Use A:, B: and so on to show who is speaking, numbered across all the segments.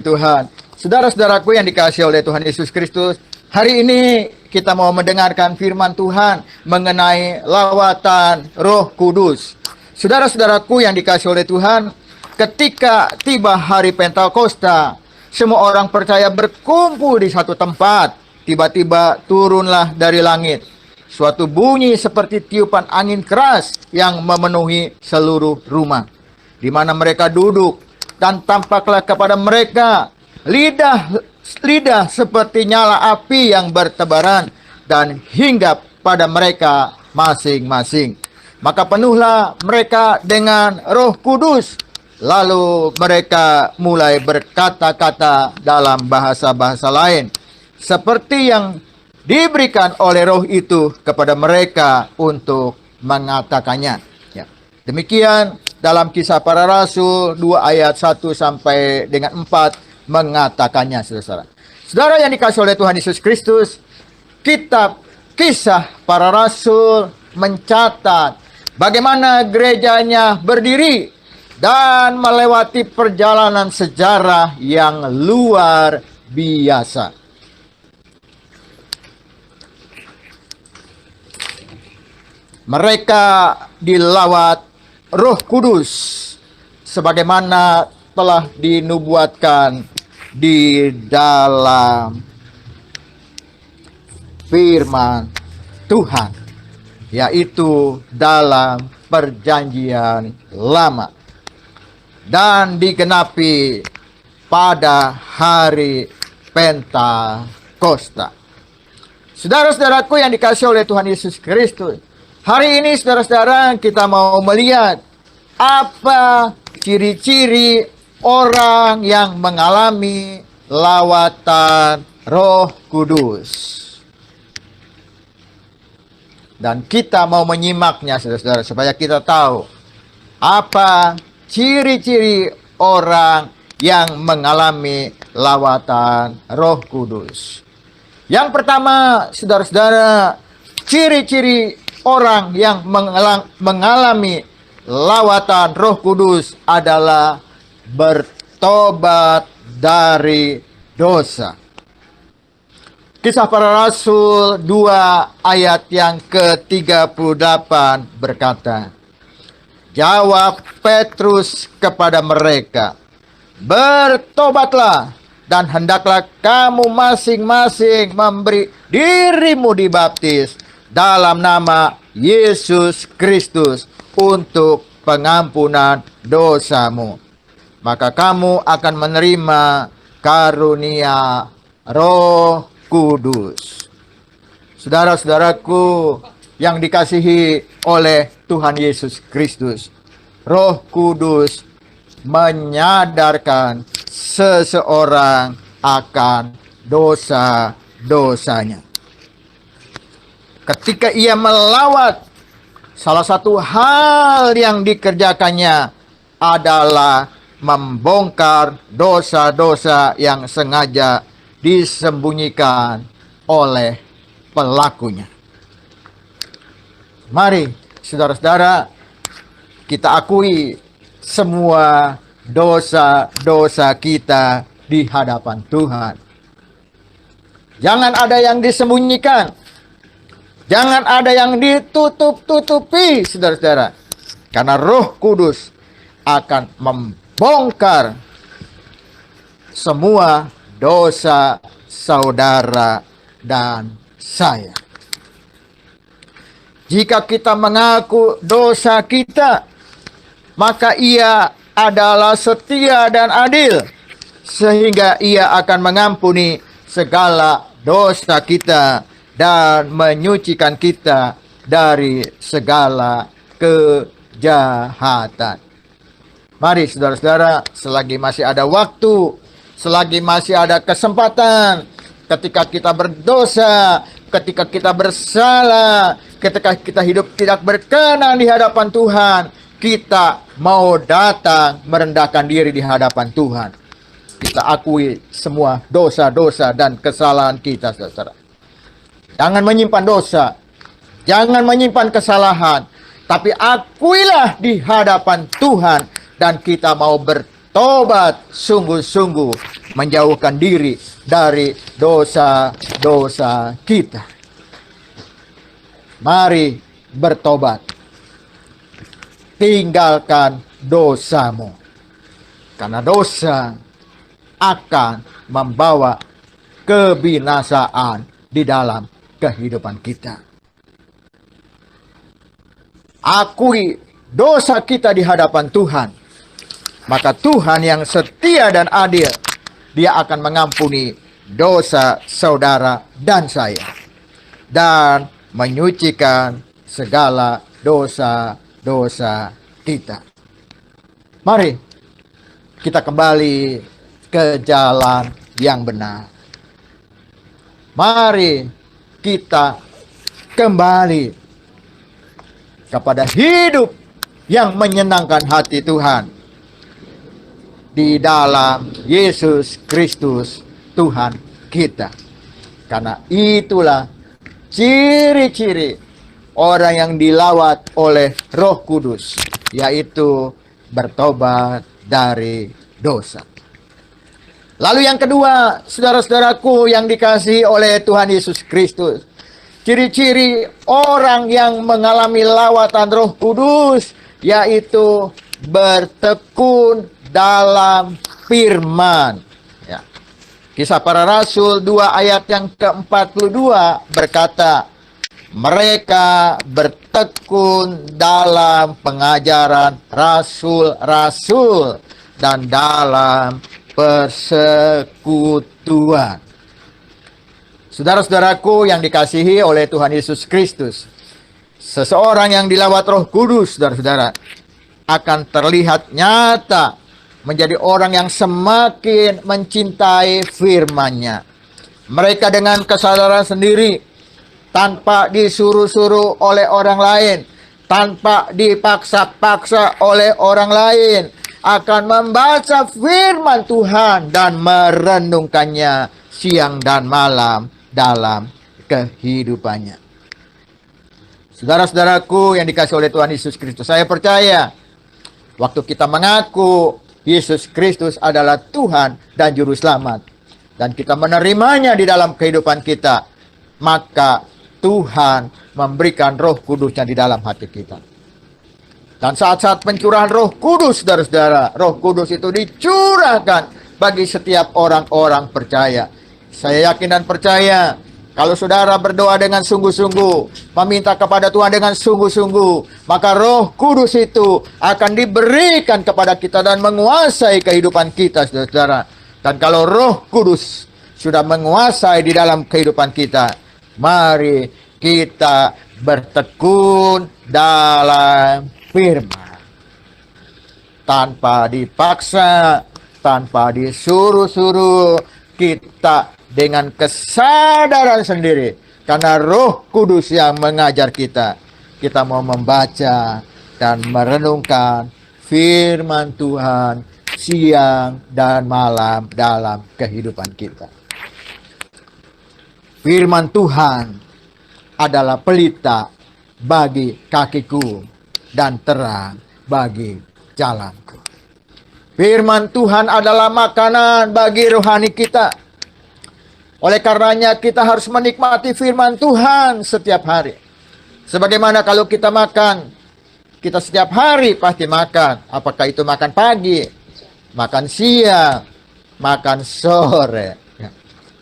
A: Tuhan. Saudara-saudaraku yang dikasihi oleh Tuhan Yesus Kristus, hari ini kita mau mendengarkan firman Tuhan mengenai lawatan Roh Kudus. Saudara-saudaraku yang dikasihi oleh Tuhan, ketika tiba hari Pentakosta, semua orang percaya berkumpul di satu tempat. Tiba-tiba turunlah dari langit suatu bunyi seperti tiupan angin keras yang memenuhi seluruh rumah di mana mereka duduk. Dan tampaklah kepada mereka lidah seperti nyala api yang bertebaran dan hinggap pada mereka masing-masing. Maka penuhlah mereka dengan Roh Kudus. Lalu mereka mulai berkata-kata dalam bahasa-bahasa lain, seperti yang diberikan oleh Roh itu kepada mereka untuk mengatakannya. Ya. Demikian dalam Kisah Para Rasul 2 ayat 1 sampai dengan 4 mengatakannya, saudara. Saudara yang dikasihi oleh Tuhan Yesus Kristus, kitab Kisah Para Rasul mencatat bagaimana gerejanya berdiri dan melewati perjalanan sejarah yang luar biasa. Mereka dilawat Roh Kudus sebagaimana telah dinubuatkan di dalam firman Tuhan, yaitu dalam perjanjian lama, dan digenapi pada hari Pentakosta. Saudara-saudaraku yang dikasihi oleh Tuhan Yesus Kristus, hari ini saudara-saudara kita mau melihat apa ciri-ciri orang yang mengalami lawatan Roh Kudus. Dan kita mau menyimaknya saudara-saudara supaya kita tahu apa ciri-ciri orang yang mengalami lawatan Roh Kudus. Yang pertama, saudara-saudara, ciri-ciri orang yang mengalami lawatan Roh Kudus adalah bertobat dari dosa. Kisah Para Rasul 2 ayat yang ke-38 berkata, jawab Petrus kepada mereka, bertobatlah dan hendaklah kamu masing-masing memberi dirimu dibaptis dalam nama Yesus Kristus untuk pengampunan dosamu. Maka kamu akan menerima karunia Roh Kudus. Saudara-saudaraku yang dikasihi oleh Tuhan Yesus Kristus, Roh Kudus menyadarkan seseorang akan dosa-dosanya. Ketika ia melawat, salah satu hal yang dikerjakannya adalah membongkar dosa-dosa yang sengaja disembunyikan oleh pelakunya. Mari saudara-saudara, kita akui semua dosa-dosa kita di hadapan Tuhan. Jangan ada yang disembunyikan. Jangan ada yang ditutup-tutupi, saudara-saudara. Karena Roh Kudus akan membongkar semua dosa saudara dan saya. Jika kita mengaku dosa kita, maka Ia adalah setia dan adil, sehingga Ia akan mengampuni segala dosa kita dan menyucikan kita dari segala kejahatan. Mari saudara-saudara, selagi masih ada waktu, selagi masih ada kesempatan, ketika kita berdosa, ketika kita bersalah, ketika kita hidup tidak berkenan di hadapan Tuhan, kita mau datang merendahkan diri di hadapan Tuhan. Kita akui semua dosa-dosa dan kesalahan kita, saudara. Jangan menyimpan dosa, jangan menyimpan kesalahan, tapi akuilah di hadapan Tuhan dan kita mau bertobat bertobat sungguh-sungguh, menjauhkan diri dari dosa-dosa kita. Mari bertobat. Tinggalkan dosamu. Karena dosa akan membawa kebinasaan di dalam kehidupan kita. Akui dosa kita di hadapan Tuhan. Maka Tuhan yang setia dan adil, Dia akan mengampuni dosa saudara dan saya. Dan menyucikan segala dosa-dosa kita. Mari kita kembali ke jalan yang benar. Mari kita kembali kepada hidup yang menyenangkan hati Tuhan di dalam Yesus Kristus Tuhan kita. Karena itulah ciri-ciri orang yang dilawat oleh Roh Kudus, yaitu bertobat dari dosa. Lalu yang kedua, saudara-saudaraku yang dikasihi oleh Tuhan Yesus Kristus, ciri-ciri orang yang mengalami lawatan Roh Kudus, yaitu bertekun dalam firman. Ya. Kisah Para Rasul 2 ayat yang ke-42 berkata, mereka bertekun dalam pengajaran rasul-rasul dan dalam persekutuan. Saudara-saudaraku yang dikasihi oleh Tuhan Yesus Kristus, seseorang yang dilawat Roh Kudus, saudara-saudara, akan terlihat nyata menjadi orang yang semakin mencintai firman-Nya. Mereka dengan kesadaran sendiri, tanpa disuruh-suruh oleh orang lain, tanpa dipaksa-paksa oleh orang lain, akan membaca firman Tuhan dan merenungkannya siang dan malam dalam kehidupannya. Saudara-saudaraku yang dikasihi oleh Tuhan Yesus Kristus, saya percaya waktu kita mengaku Yesus Kristus adalah Tuhan dan Juru Selamat, dan kita menerimanya di dalam kehidupan kita, maka Tuhan memberikan Roh Kudus-Nya di dalam hati kita. Dan saat-saat pencurahan Roh Kudus, saudara-saudara, Roh Kudus itu dicurahkan bagi setiap orang-orang percaya. Saya yakin dan percaya, kalau saudara berdoa dengan sungguh-sungguh, meminta kepada Tuhan dengan sungguh-sungguh, maka Roh Kudus itu akan diberikan kepada kita dan menguasai kehidupan kita, saudara-saudara. Dan kalau Roh Kudus sudah menguasai di dalam kehidupan kita, mari kita bertekun dalam firman. Tanpa dipaksa, tanpa disuruh-suruh, kita dengan kesadaran sendiri. Karena Roh Kudus yang mengajar kita. Kita mau membaca dan merenungkan firman Tuhan siang dan malam dalam kehidupan kita. Firman Tuhan adalah pelita bagi kakiku dan terang bagi jalanku. Firman Tuhan adalah makanan bagi rohani kita. Oleh karenanya kita harus menikmati firman Tuhan setiap hari. Sebagaimana kalau kita makan, kita setiap hari pasti makan. Apakah itu makan pagi, makan siang, makan sore.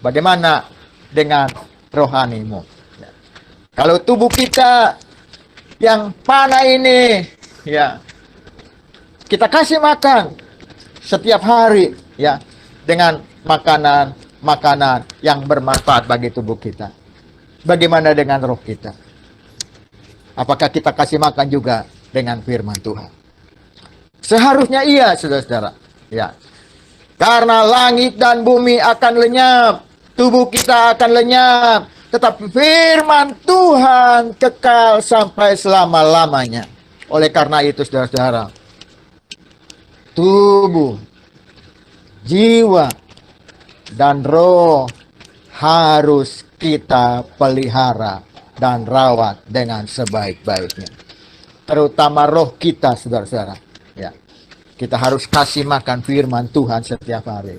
A: Bagaimana dengan rohanimu? Kalau tubuh kita yang panah ini, ya, kita kasih makan setiap hari, ya, dengan makanan yang bermanfaat bagi tubuh kita. Bagaimana dengan roh kita? Apakah kita kasih makan juga dengan firman Tuhan? Seharusnya iya, saudara-saudara. Ya. Karena langit dan bumi akan lenyap, tubuh kita akan lenyap, tetapi firman Tuhan kekal sampai selama-lamanya. Oleh karena itu, saudara-saudara, tubuh, jiwa, dan roh harus kita pelihara dan rawat dengan sebaik-baiknya. Terutama roh kita, saudara-saudara. Ya. Kita harus kasih makan firman Tuhan setiap hari.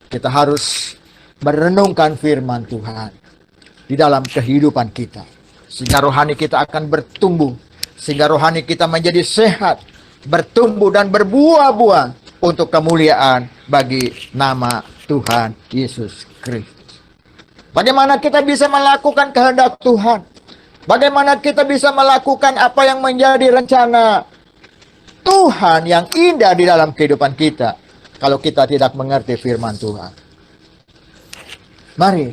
A: Kita harus merenungkan firman Tuhan di dalam kehidupan kita. Sehingga rohani kita akan bertumbuh. Sehingga rohani kita menjadi sehat, bertumbuh dan berbuah-buah untuk kemuliaan bagi nama Tuhan Yesus Kristus. Bagaimana kita bisa melakukan kehendak Tuhan? Bagaimana kita bisa melakukan apa yang menjadi rencana Tuhan yang indah di dalam kehidupan kita kalau kita tidak mengerti firman Tuhan? Mari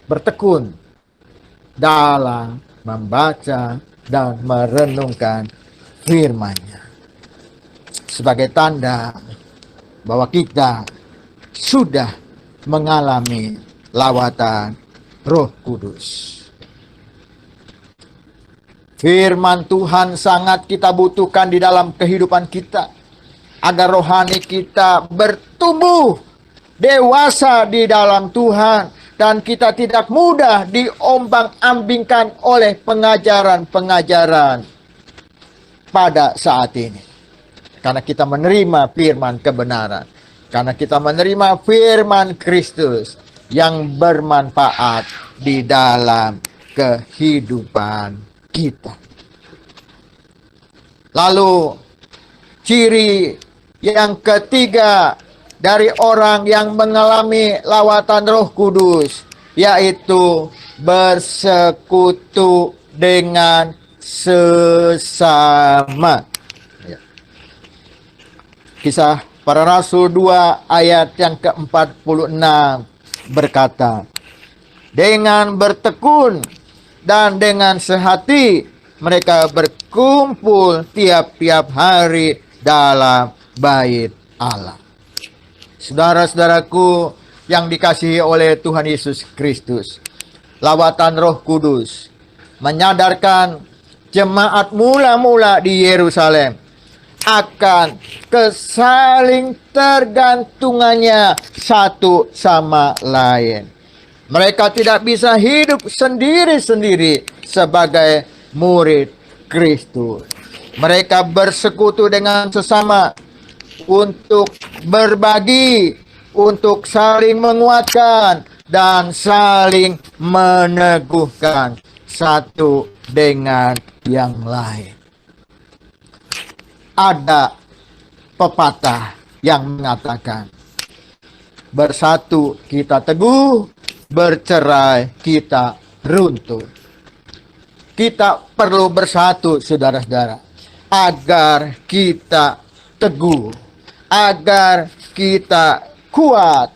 A: bertekun dalam membaca dan merenungkan firman-Nya sebagai tanda bahwa kita sudah mengalami lawatan Roh Kudus. Firman Tuhan sangat kita butuhkan di dalam kehidupan kita, agar rohani kita bertumbuh dewasa di dalam Tuhan, dan kita tidak mudah diombang-ambingkan oleh pengajaran-pengajaran pada saat ini. Karena kita menerima firman kebenaran, karena kita menerima firman Kristus yang bermanfaat di dalam kehidupan kita. Lalu ciri yang ketiga dari orang yang mengalami lawatan Roh Kudus, yaitu bersekutu dengan sesama. Kisah Para Rasul 2 ayat yang ke-46 berkata, dengan bertekun dan dengan sehati mereka berkumpul tiap-tiap hari dalam bait Allah. Saudara-saudaraku yang dikasihi oleh Tuhan Yesus Kristus, lawatan Roh Kudus menyadarkan jemaat mula-mula di Yerusalem akan kesaling tergantungannya satu sama lain. Mereka tidak bisa hidup sendiri-sendiri sebagai murid Kristus. Mereka bersekutu dengan sesama untuk berbagi, untuk saling menguatkan dan saling meneguhkan satu dengan yang lain. Ada pepatah yang mengatakan, bersatu kita teguh, bercerai kita runtuh. Kita perlu bersatu, saudara-saudara, agar kita teguh, agar kita kuat,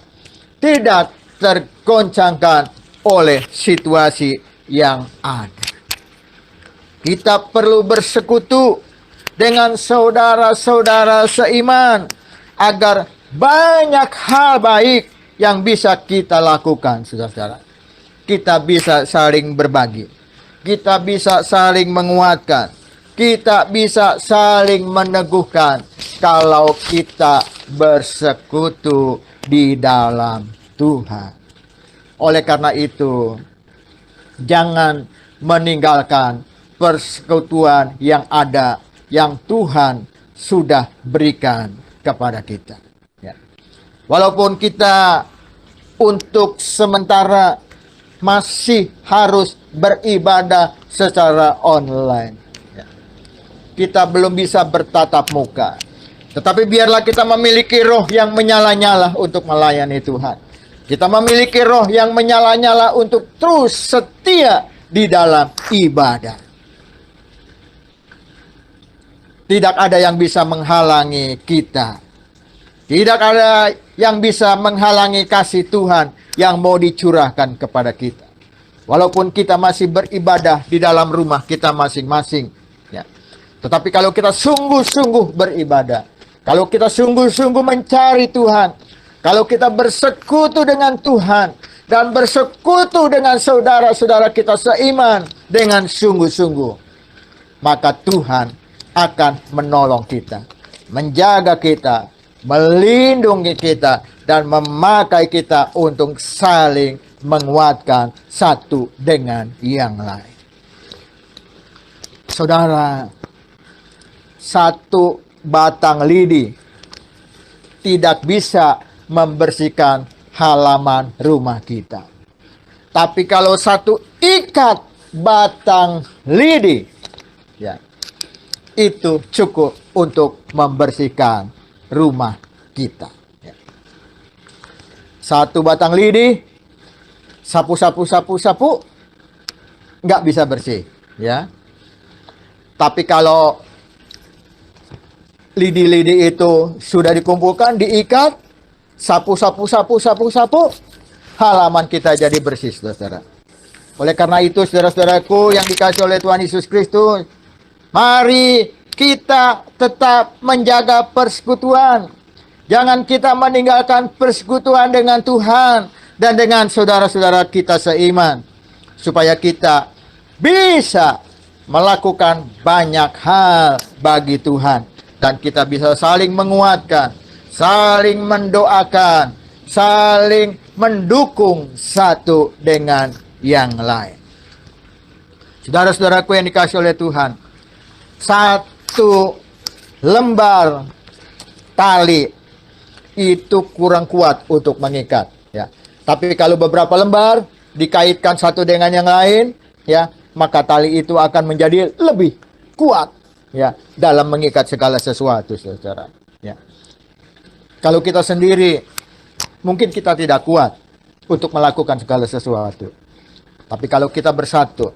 A: tidak tergoncangkan oleh situasi yang ada. Kita perlu bersekutu dengan saudara-saudara seiman, agar banyak hal baik yang bisa kita lakukan, saudara-saudara. Kita bisa saling berbagi, kita bisa saling menguatkan, kita bisa saling meneguhkan kalau kita bersekutu di dalam Tuhan. Oleh karena itu, jangan meninggalkan persekutuan yang ada, yang Tuhan sudah berikan kepada kita. Ya. Walaupun kita untuk sementara masih harus beribadah secara online, ya, kita belum bisa bertatap muka, tetapi biarlah kita memiliki roh yang menyala-nyala untuk melayani Tuhan. Kita memiliki roh yang menyala-nyala untuk terus setia di dalam ibadah. Tidak ada yang bisa menghalangi kita. Tidak ada yang bisa menghalangi kasih Tuhan yang mau dicurahkan kepada kita. Walaupun kita masih beribadah di dalam rumah kita masing-masing, ya. Tetapi kalau kita sungguh-sungguh beribadah, kalau kita sungguh-sungguh mencari Tuhan, kalau kita bersekutu dengan Tuhan dan bersekutu dengan saudara-saudara kita seiman dengan sungguh-sungguh, maka Tuhan akan menolong kita, menjaga kita, melindungi kita, dan memakai kita untuk saling menguatkan satu dengan yang lain. Saudara, satu batang lidi tidak bisa membersihkan halaman rumah kita. Tapi kalau satu ikat batang lidi, ya, itu cukup untuk membersihkan rumah kita. Ya. Satu batang lidi, sapu, nggak bisa bersih, ya. Tapi kalau lidi-lidi itu sudah dikumpulkan, diikat, sapu, halaman kita jadi bersih, saudara. Oleh karena itu, saudara-saudaraku yang dikasihi oleh Tuhan Yesus Kristus, mari kita tetap menjaga persekutuan. Jangan kita meninggalkan persekutuan dengan Tuhan dan dengan saudara-saudara kita seiman, supaya kita bisa melakukan banyak hal bagi Tuhan. Dan kita bisa saling menguatkan, saling mendoakan, saling mendukung satu dengan yang lain. Saudara-saudaraku yang dikasihi oleh Tuhan, satu lembar tali itu kurang kuat untuk mengikat, ya. Tapi kalau beberapa lembar dikaitkan satu dengan yang lain, ya, maka tali itu akan menjadi lebih kuat, ya, dalam mengikat segala sesuatu, saudara. Ya. Kalau kita sendiri, mungkin kita tidak kuat untuk melakukan segala sesuatu. Tapi kalau kita bersatu,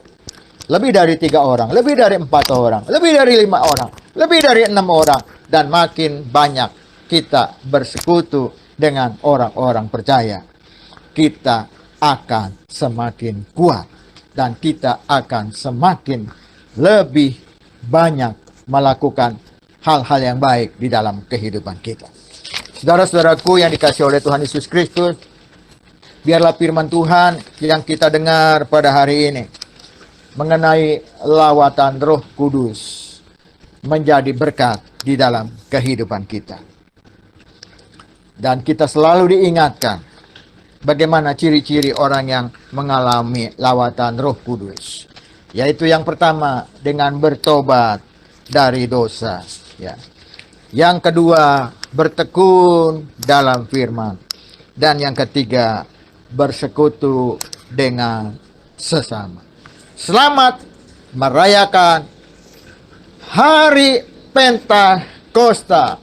A: lebih dari 3 orang, lebih dari 4 orang, lebih dari 5 orang, lebih dari 6 orang, dan makin banyak kita bersekutu dengan orang-orang percaya, kita akan semakin kuat dan kita akan semakin lebih banyak melakukan hal-hal yang baik di dalam kehidupan kita. Saudara-saudaraku yang dikasihi oleh Tuhan Yesus Kristus, biarlah firman Tuhan yang kita dengar pada hari ini mengenai lawatan Roh Kudus menjadi berkat di dalam kehidupan kita. Dan kita selalu diingatkan bagaimana ciri-ciri orang yang mengalami lawatan Roh Kudus. Yaitu yang pertama, dengan bertobat dari dosa, ya. Yang kedua, bertekun dalam firman. Dan yang ketiga, bersekutu dengan sesama. Selamat merayakan Hari Pentakosta,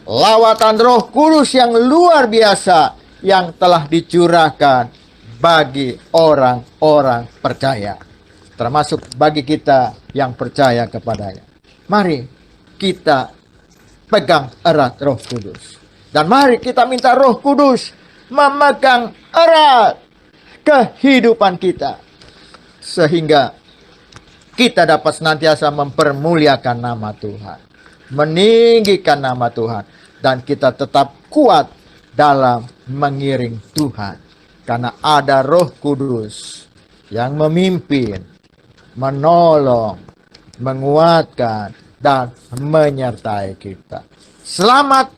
A: lawatan Roh Kudus yang luar biasa yang telah dicurahkan bagi orang-orang percaya, termasuk bagi kita yang percaya kepadanya. Mari kita pegang erat Roh Kudus, dan mari kita minta Roh Kudus memegang erat kehidupan kita, sehingga kita dapat senantiasa mempermuliakan nama Tuhan, meninggikan nama Tuhan, dan kita tetap kuat dalam mengiring Tuhan, karena ada Roh Kudus yang memimpin, menolong, menguatkan, dan menyertai kita. Selamat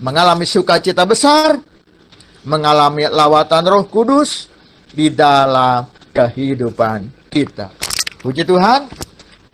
A: mengalami sukacita besar, mengalami lawatan Roh Kudus di dalam kehidupan kita. Puji Tuhan,